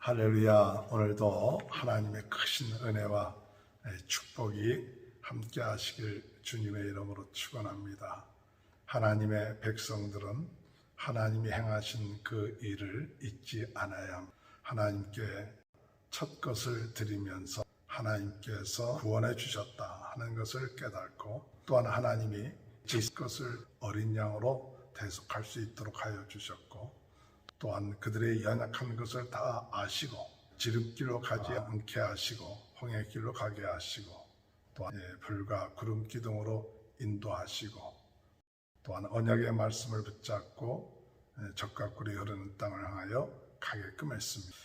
할렐루야. 오늘도 하나님의 크신 은혜와 축복이 함께 하시길 주님의 이름으로 축원합니다. 하나님의 백성들은 하나님이 행하신 그 일을 잊지 않아야 합니다. 하나님께 첫 것을 드리면서 하나님께서 구원해 주셨다 하는 것을 깨닫고, 또한 하나님이 지 것을 어린 양으로 대속할 수 있도록 하여 주셨고, 또한 그들의 연약한 것을 다 아시고 지름길로 가지 않게 하시고 홍해의 길로 가게 하시고, 또한 불과 구름 기둥으로 인도하시고, 또한 언약의 말씀을 붙잡고 적과 꿀이 흐르는 땅을 향하여 가게끔 했습니다.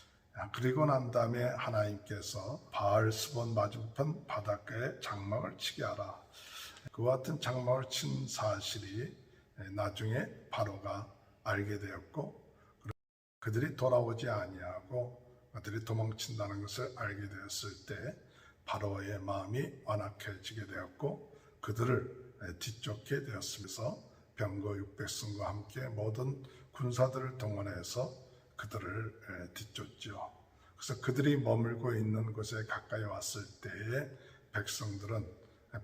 그리고 난 다음에 하나님께서 바알스본 맞은편 바닷가에 장막을 치게 하라, 그와 같은 장막을 친 사실이 나중에 바로가 알게 되었고, 그들이 돌아오지 아니하고 그들이 도망친다는 것을 알게 되었을 때 바로의 마음이 완악해지게 되었고 그들을 뒤쫓게 되었으면서 병거 600승과 함께 모든 군사들을 동원해서 그들을 뒤쫓죠. 그래서 그들이 머물고 있는 곳에 가까이 왔을 때에 백성들은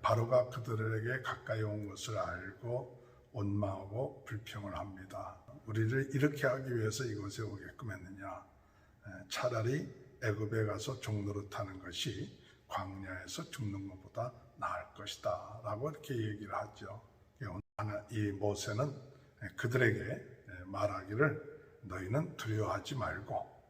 바로가 그들에게 가까이 온 것을 알고 원망하고 불평을 합니다. 우리를 이렇게 하기 위해서 이곳에 오게끔 했느냐, 차라리 애굽에 가서 종노릇하는 것이 광야에서 죽는 것보다 나을 것이다 라고 이렇게 얘기를 하죠. 이 모세는 그들에게 말하기를 너희는 두려워하지 말고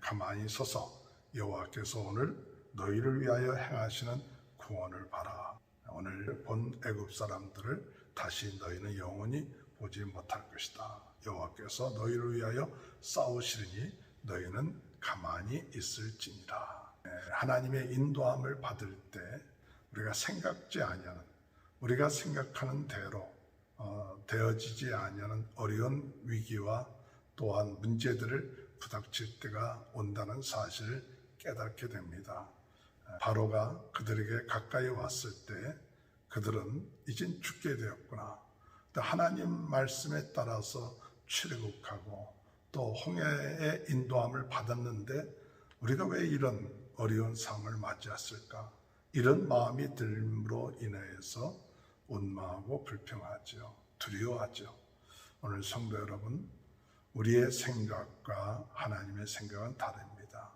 가만히 서서 여호와께서 오늘 너희를 위하여 행하시는 구원을 봐라. 오늘 본 애굽 사람들을 다시 너희는 영원히 보지 못할 것이다. 여호와께서 너희를 위하여 싸우시리니 너희는 가만히 있을지니라. 하나님의 인도함을 받을 때 우리가 생각지 아니하는, 우리가 생각하는 대로 되어지지 아니하는 어려운 위기와 또한 문제들을 부닥칠 때가 온다는 사실을 깨닫게 됩니다. 바로가 그들에게 가까이 왔을 때 그들은 이젠 죽게 되었구나, 또 하나님 말씀에 따라서 출애굽하고 또 홍해의 인도함을 받았는데 우리가 왜 이런 어려운 상황을 맞이했을까, 이런 마음이 들므로 인해서 원망하고 불평하죠. 두려워하죠. 오늘 성도 여러분, 우리의 생각과 하나님의 생각은 다릅니다.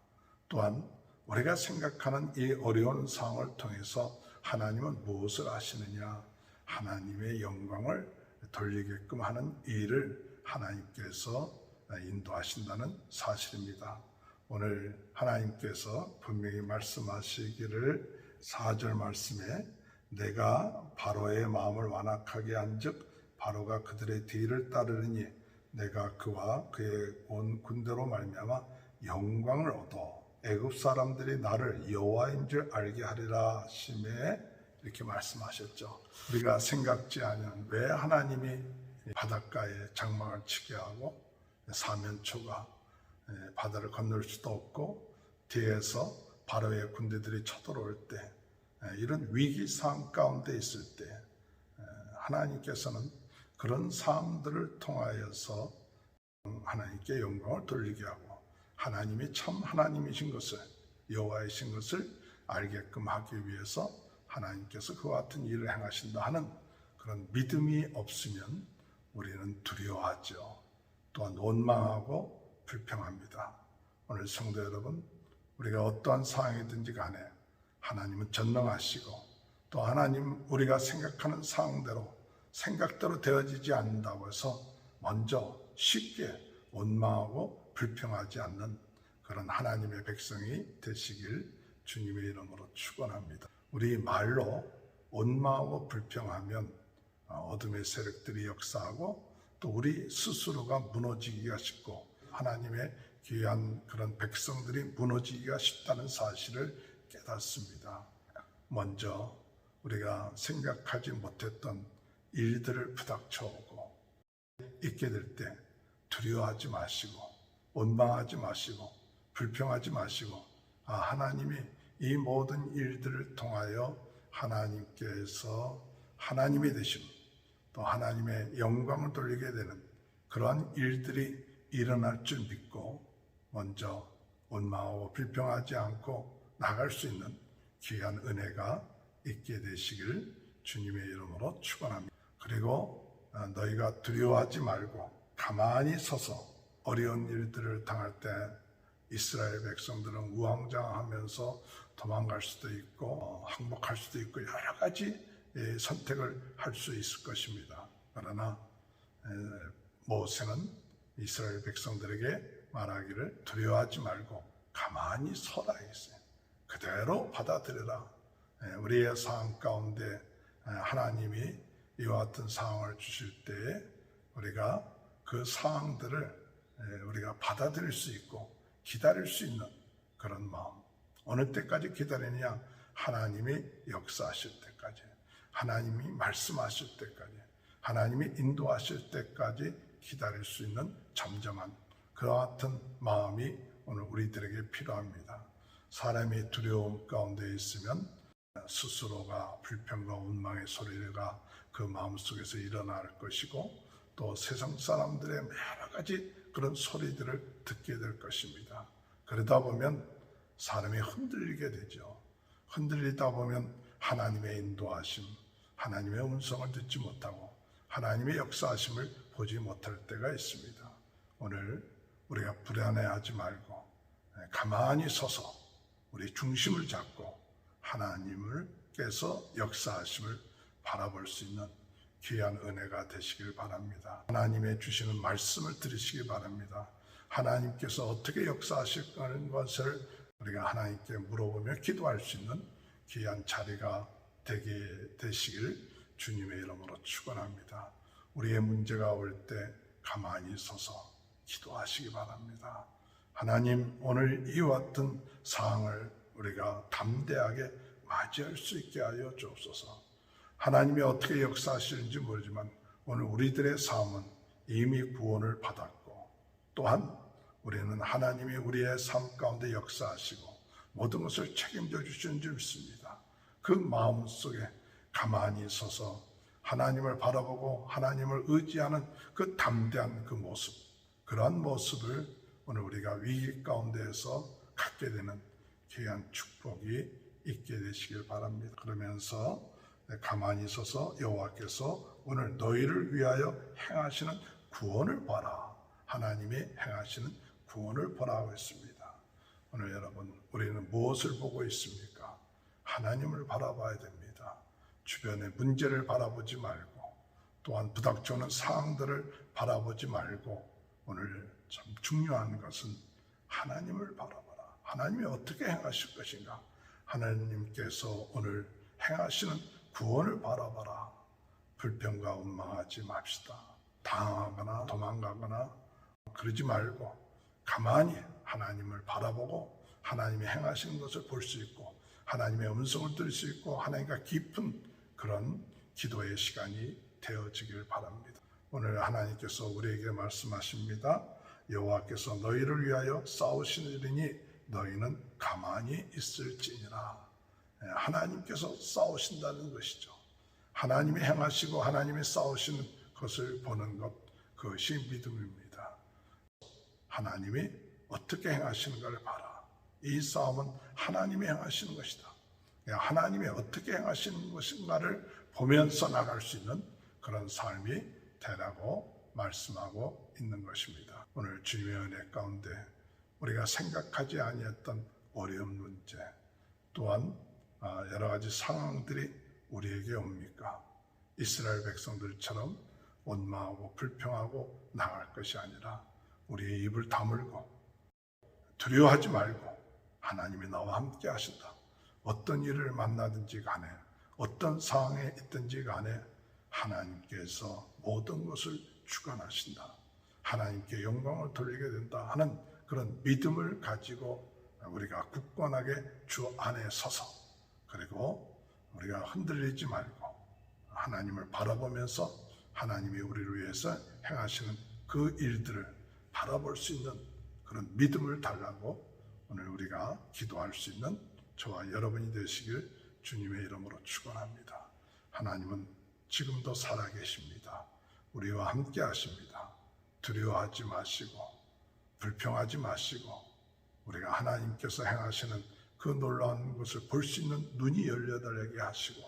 또한 우리가 생각하는 이 어려운 상황을 통해서 하나님은 무엇을 하시느냐, 하나님의 영광을 돌리게끔 하는 일을 하나님께서 인도하신다는 사실입니다. 오늘 하나님께서 분명히 말씀하시기를 4절 말씀에 내가 바로의 마음을 완악하게 한즉 바로가 그들의 뒤를 따르니 내가 그와 그의 온 군대로 말미암아 영광을 얻어 애굽 사람들이 나를 여호와인 줄 알게 하리라 하심에 이렇게 말씀하셨죠. 우리가 생각지 않은 왜 하나님이 바닷가에 장막을 치게 하고 사면초가 바다를 건널 수도 없고 뒤에서 바로의 군대들이 쳐들어올 때, 이런 위기 상황 가운데 있을 때 하나님께서는 그런 사람들을 통하여서 하나님께 영광을 돌리게 하고 하나님이 참 하나님이신 것을, 여호와이신 것을 알게끔 하기 위해서 하나님께서 그와 같은 일을 행하신다 하는 그런 믿음이 없으면 우리는 두려워하죠. 또한 원망하고 불평합니다. 오늘 성도 여러분, 우리가 어떠한 상황이든지 간에 하나님은 전능하시고 또 하나님 우리가 생각하는 상황대로 생각대로 되어지지 않는다고 해서 먼저 쉽게 원망하고 불평하지 않는 그런 하나님의 백성이 되시길 주님의 이름으로 축원합니다. 우리 말로 원망하고 불평하면 어둠의 세력들이 역사하고 또 우리 스스로가 무너지기가 쉽고 하나님의 귀한 그런 백성들이 무너지기가 쉽다는 사실을 깨닫습니다. 먼저 우리가 생각하지 못했던 일들을 부닥쳐오고 있게 될 때 두려워하지 마시고 원망하지 마시고 불평하지 마시고 하나님이 이 모든 일들을 통하여 하나님께서 하나님이 되심, 또 하나님의 영광을 돌리게 되는 그러한 일들이 일어날 줄 믿고 먼저 원망하고 불평하지 않고 나갈 수 있는 귀한 은혜가 있게 되시길 주님의 이름으로 축원합니다. 그리고 너희가 두려워하지 말고 가만히 서서 어려운 일들을 당할 때 이스라엘 백성들은 우왕좌왕하면서 도망갈 수도 있고 항복할 수도 있고 여러 가지 선택을 할 수 있을 것입니다. 그러나 모세는 이스라엘 백성들에게 말하기를 두려워하지 말고 가만히 서라 했어요. 그대로 받아들여라. 우리의 상황 가운데 하나님이 이와 같은 상황을 주실 때에 우리가 그 상황들을 우리가 받아들일 수 있고 기다릴 수 있는 그런 마음. 어느 때까지 기다리느냐? 하나님이 역사하실 때까지, 하나님이 말씀하실 때까지, 하나님이 인도하실 때까지 기다릴 수 있는 잠잠한 그와 같은 마음이 오늘 우리들에게 필요합니다. 사람이 두려움 가운데 있으면 스스로가 불평과 원망의 소리가 그 마음속에서 일어날 것이고 또 세상 사람들의 여러 가지 그런 소리들을 듣게 될 것입니다. 그러다 보면 사람이 흔들리게 되죠. 흔들리다 보면 하나님의 인도하심, 하나님의 음성을 듣지 못하고 하나님의 역사하심을 보지 못할 때가 있습니다. 오늘 우리가 불안해하지 말고 가만히 서서 우리 중심을 잡고 하나님께서 역사하심을 바라볼 수 있는 귀한 은혜가 되시길 바랍니다. 하나님의 주시는 말씀을 들으시기 바랍니다. 하나님께서 어떻게 역사하실 것을 우리가 하나님께 물어보며 기도할 수 있는 귀한 자리가 되게 되시길 주님의 이름으로 축원합니다. 우리의 문제가 올 때 가만히 서서 기도하시기 바랍니다. 하나님, 오늘 이와 같은 상황을 우리가 담대하게 맞이할 수 있게 하여 주옵소서. 하나님이 어떻게 역사하시는지 모르지만 오늘 우리들의 삶은 이미 구원을 받았고 또한 우리는 하나님이 우리의 삶 가운데 역사하시고 모든 것을 책임져 주시는 줄 믿습니다. 그 마음속에 가만히 서서 하나님을 바라보고 하나님을 의지하는 그 담대한 그 모습, 그러한 모습을 오늘 우리가 위기 가운데에서 갖게 되는 귀한 축복이 있게 되시길 바랍니다. 그러면서 가만히 서서 여호와께서 오늘 너희를 위하여 행하시는 구원을 봐라. 하나님이 행하시는 구원을 보라고 했습니다. 오늘 여러분, 우리는 무엇을 보고 있습니까? 하나님을 바라봐야 됩니다. 주변의 문제를 바라보지 말고 또한 부닥쳐오는 상황들을 바라보지 말고 오늘 참 중요한 것은 하나님을 바라봐라. 하나님이 어떻게 행하실 것인가? 하나님께서 오늘 행하시는 구원을 바라봐라. 불평과 원망하지 맙시다. 당하거나 도망가거나 그러지 말고 가만히 하나님을 바라보고 하나님이 행하시는 것을 볼 수 있고 하나님의 음성을 들을 수 있고 하나님과 깊은 그런 기도의 시간이 되어지길 바랍니다. 오늘 하나님께서 우리에게 말씀하십니다. 여호와께서 너희를 위하여 싸우시리니 너희는 가만히 있을지니라. 하나님께서 싸우신다는 것이죠. 하나님이 행하시고 하나님이 싸우시는 것을 보는 것, 그것이 믿음입니다. 하나님이 어떻게 행하시는가를 봐라. 이 싸움은 하나님이 행하시는 것이다. 하나님이 어떻게 행하시는 것인가를 보면서 나갈 수 있는 그런 삶이 되라고 말씀하고 있는 것입니다. 오늘 주님의 은혜 가운데 우리가 생각하지 아니했던 어려운 문제 또한 여러 가지 상황들이 우리에게 옵니까? 이스라엘 백성들처럼 원망하고 불평하고 나갈 것이 아니라 우리의 입을 다물고 두려워하지 말고 하나님이 나와 함께 하신다. 어떤 일을 만나든지 간에 어떤 상황에 있든지 간에 하나님께서 모든 것을 주관하신다. 하나님께 영광을 돌리게 된다 하는 그런 믿음을 가지고 우리가 굳건하게 주 안에 서서 그리고 우리가 흔들리지 말고 하나님을 바라보면서 하나님이 우리를 위해서 행하시는 그 일들을 바라볼 수 있는 그런 믿음을 달라고 오늘 우리가 기도할 수 있는 저와 여러분이 되시길 주님의 이름으로 축원합니다. 하나님은 지금도 살아계십니다. 우리와 함께 하십니다. 두려워하지 마시고 불평하지 마시고 우리가 하나님께서 행하시는 그 놀라운 것을 볼 수 있는 눈이 열려달라게 하시고,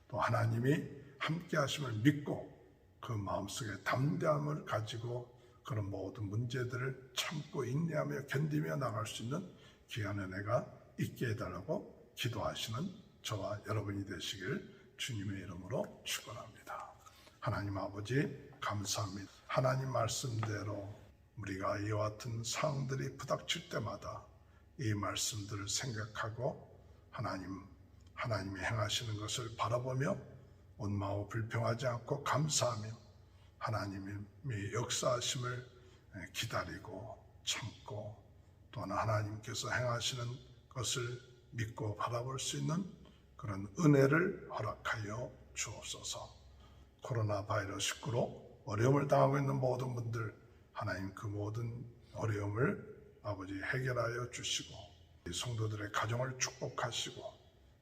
또 하나님이 함께 하심을 믿고 그 마음속에 담대함을 가지고 그런 모든 문제들을 참고 인내하며 견디며 나갈 수 있는 귀한 은혜가 있게 해달라고 기도하시는 저와 여러분이 되시길 주님의 이름으로 축원합니다. 하나님 아버지 감사합니다. 하나님 말씀대로 우리가 이와 같은 상황들이 부닥칠 때마다 이 말씀들을 생각하고 하나님이 행하시는 것을 바라보며 원망하고 불평하지 않고 감사하며 하나님의 역사하심을 기다리고 참고, 또한 하나님께서 행하시는 것을 믿고 바라볼 수 있는 그런 은혜를 허락하여 주옵소서. 코로나 바이러스 19로 어려움을 당하고 있는 모든 분들, 하나님 그 모든 어려움을 아버지 해결하여 주시고, 성도들의 가정을 축복하시고,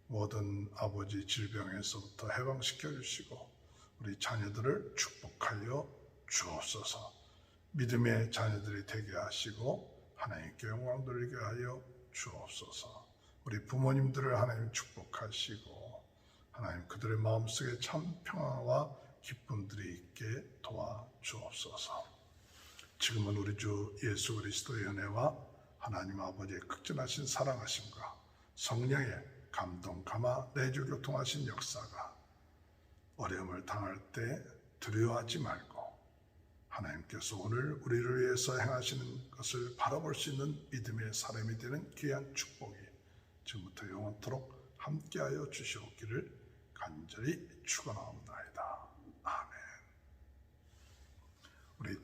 모든 아버지 질병에서부터 해방시켜 주시고, 우리 자녀들을 축복하여 주옵소서. 믿음의 자녀들이 되게 하시고 하나님께 영광 돌리게 하여 주옵소서. 우리 부모님들을 하나님 축복하시고 하나님 그들의 마음속에 참 평화와 기쁨들이 있게 도와주옵소서. 지금은 우리 주 예수 그리스도의 은혜와 하나님 아버지의 극진하신 사랑하심과 성령의 감동, 감화, 내주 교통하신 역사가 어려움을 당할 때 두려워하지 말고 하나님께서 오늘 우리를 위해서 행하시는 것을 바라볼 수 있는 믿음의 사람이 되는 귀한 축복이 지금부터 영원토록 함께하여 주시옵기를 간절히 축원하옵나이다. 아멘. 우리